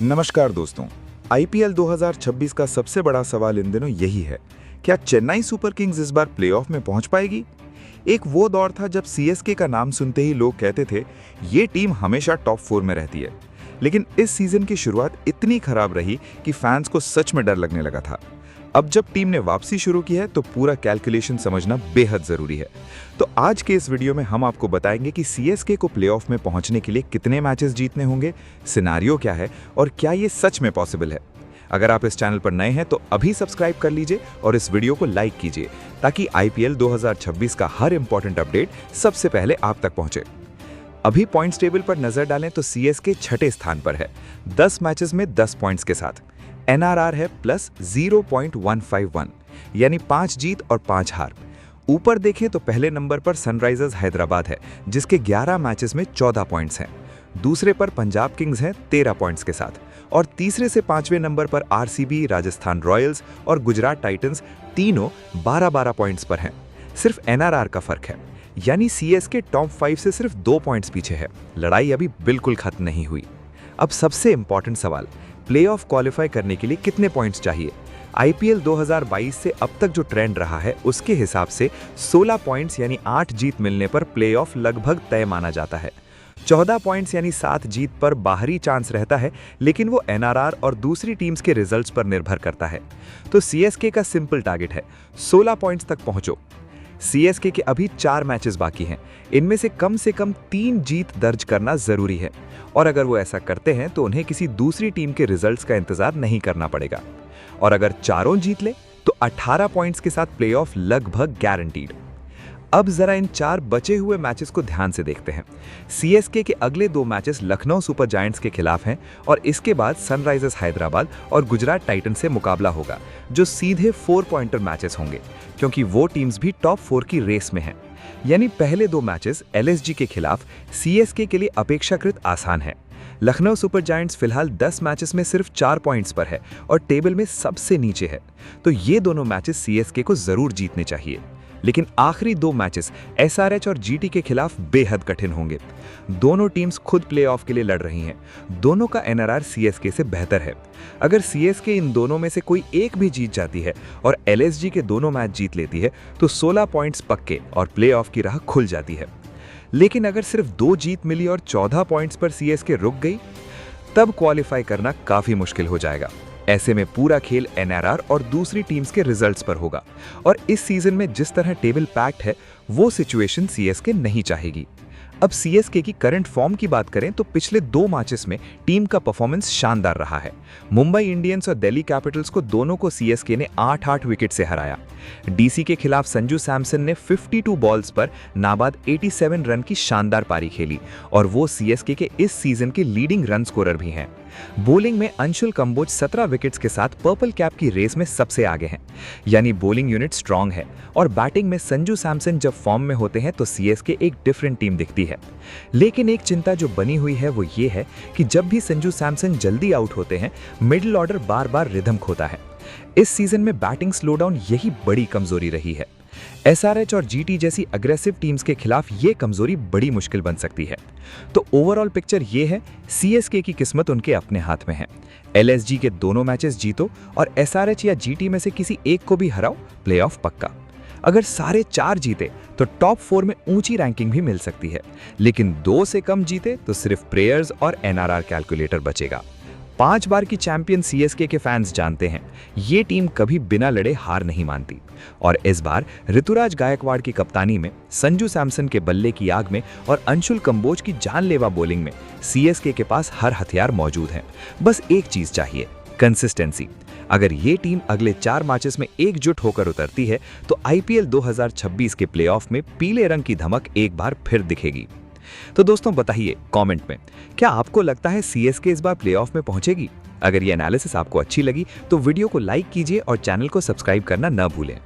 नमस्कार दोस्तों। आईपीएल 2026 का सबसे बड़ा सवाल इन दिनों यही है, क्या चेन्नई सुपर किंग्स इस बार प्लेऑफ में पहुंच पाएगी? एक वो दौर था जब सीएसके का नाम सुनते ही लोग कहते थे ये टीम हमेशा टॉप 4 में रहती है। लेकिन इस सीजन की शुरुआत इतनी खराब रही कि फैंस को सच में डर लगने लगा था। अब जब टीम ने वापसी शुरू की है तो पूरा कैलकुलेशन समझना बेहद जरूरी है। तो आज के इस वीडियो में हम आपको बताएंगे कि सीएसके को प्लेऑफ में पहुंचने के लिए कितने मैचेस जीतने होंगे, सिनारियो क्या है और क्या ये सच में पॉसिबल है। अगर आप इस चैनल पर नए हैं तो अभी सब्सक्राइब कर लीजिए और इस वीडियो को लाइक कीजिए ताकि आईपीएल 2026 का हर इंपॉर्टेंट अपडेट सबसे पहले आप तक पहुंचे। अभी पॉइंट्स टेबल पर नजर डालें तो सीएसके छठे स्थान पर है 10 मैचेस में 10 पॉइंट्स के साथ। एनआरआर है +0.151 यानी 5 जीत और 5 हार। ऊपर देखें तो पहले नंबर पर सनराइजर्स हैदराबाद है जिसके 11 मैचेस में 14 पॉइंट्स हैं। दूसरे पर पंजाब किंग्स हैं 13 पॉइंट्स के साथ और तीसरे से 5वें नंबर पर आरसीबी, राजस्थान रॉयल्स और गुजरात टाइटंस तीनों 12-12 पॉइंट्स पर हैं। सिर्फ एनआरआर का फर्क है, यानी सीएसके टॉप 5 से सिर्फ 2 पॉइंट्स पीछे है। लड़ाई अभी बिल्कुल खत्म नहीं हुई। अब सबसे इंपॉर्टेंट सवाल, प्लेऑफ क्वालिफाई करने के लिए कितने पॉइंट्स चाहिए? आईपीएल 2022 से अब तक जो ट्रेंड रहा है उसके हिसाब से 16 पॉइंट्स यानी 8 जीत मिलने पर प्लेऑफ लगभग तय माना जाता है। 14 पॉइंट्स यानी 7 जीत पर बाहरी चांस रहता है, लेकिन वो एनआरआर और दूसरी टीम्स के रिजल्ट्स पर निर्भर करता है। तो सीएसके का सिंपल टारगेट है 16 पॉइंट्स तक पहुंचो। सीएसके के अभी 4 मैचेस बाकी हैं, इनमें से कम 3 जीत दर्ज करना जरूरी है और अगर वो ऐसा करते हैं तो उन्हें किसी दूसरी टीम के रिजल्ट्स का इंतजार नहीं करना पड़ेगा। और अगर चारों जीत ले तो 18 पॉइंट्स के साथ प्लेऑफ लगभग गारंटीड। अब जरा इन 4 बचे हुए मैचेस को ध्यान से देखते हैं। सीएसके के अगले 2 मैचेस लखनऊ सुपर जायंट्स के खिलाफ हैं और इसके बाद सनराइजर्स हैदराबाद और गुजरात टाइटंस से मुकाबला होगा जो सीधे 4 पॉइंटर मैचेस होंगे क्योंकि वो टीम्स भी टॉप 4 की रेस में हैं। यानी पहले 2 मैचेस एलएसजी के खिलाफ सीएसके के लिए अपेक्षाकृत आसान है। लखनऊ सुपर जायंट्स फिलहाल 10 मैचेस में सिर्फ 4 पॉइंट्स पर है और टेबल में सबसे नीचे है, तो ये दोनों मैचेस सीएसके को जरूर जीतने चाहिए। लेकिन आखिरी 2 मैचेस एसआरएच और जीटी के खिलाफ बेहद कठिन होंगे। दोनों टीम्स खुद प्लेऑफ के लिए लड़ रही हैं। दोनों का एनआरआर सीएसके से बेहतर है। अगर सीएसके इन दोनों में से कोई एक भी जीत जाती है और एलएसजी के दोनों मैच जीत लेती है तो 16 पॉइंट्स पक्के और प्लेऑफ की राह खुल जाती है। लेकिन अगर सिर्फ 2 जीत मिली और 14 पॉइंट्स पर सीएसके रुक गई, तब क्वालिफाई करना काफी मुश्किल हो जाएगा। ऐसे में पूरा खेल एनआरआर और दूसरी टीम्स के रिजल्ट्स पर होगा और इस सीजन में जिस तरह टेबल पैक्ड है वो सिचुएशन सीएसके नहीं चाहेगी। अब सीएसके की करंट फॉर्म की बात करें तो पिछले 2 मैचेस में टीम का परफॉर्मेंस शानदार रहा है। मुंबई इंडियंस और दिल्ली कैपिटल्स को दोनों को सीएसके ने 8-8 विकेट से हराया। डीसी के खिलाफ संजू सैमसन ने 52 बॉल्स पर नाबाद 87 रन की शानदार पारी खेली और वो सीएसके के इस सीजन के लीडिंग रन स्कोरर भी हैं। बॉलिंग में अंशुल कंबोज 17 विकेट्स के साथ पर्पल कैप की रेस में सबसे आगे हैं, यानी बॉलिंग यूनिट स्ट्रांग है और बैटिंग में संजू सैमसन जब फॉर्म में होते हैं तो सीएसके एक डिफरेंट टीम दिखती है। लेकिन एक चिंता जो बनी हुई है वो ये है कि जब भी संजू सैमसन जल्दी आउट होते हैं मिडिल ऑर्डर बार-बार रिदम खोता है। इस सीजन में बैटिंग स्लोडाउन यही बड़ी कमजोरी रही है। एसआरएच और जीटी जैसी अग्रेसिव टीम्स के खिलाफ ये कमजोरी बड़ी मुश्किल बन सकती है। तो ओवरऑल पिक्चर ये है, सीएसके की किस्मत उनके अपने हाथ में है। एलएसजी के दोनों मैचेस जीतो और एसआरएच या जीटी में से किसी एक को भी हराओ, प्लेऑफ पक्का। अगर सारे 4 जीते तो टॉप 4 में ऊंची रैंकिंग भी मिल सकती है, लेकिन 2 से कम जीते तो सिर्फ प्लेयर्स और एनआरआर कैलकुलेटर बचेगा। 5 बार की चैंपियन सीएसके के फैंस जानते हैं ये टीम कभी बिना लड़े हार नहीं मानती और इस बार ऋतुराज गायकवाड़ की कप्तानी में, संजू सैमसन के बल्ले की आग में और अंशुल कंबोज की जानलेवा बॉलिंग में सीएसके के पास हर हथियार मौजूद हैं। बस एक चीज चाहिए, कंसिस्टेंसी। अगर ये टीम अगले 4 मैचेस में एकजुट होकर उतरती है तो आईपीएल 2026 के प्लेऑफ में पीले रंग की धमक एक बार फिर दिखेगी। तो दोस्तों बताइए कमेंट में, क्या आपको लगता है सीएसके इस बार प्लेऑफ में पहुंचेगी? अगर ये एनालिसिस आपको अच्छी लगी तो वीडियो को लाइक कीजिए और चैनल को सब्सक्राइब करना न भूलें।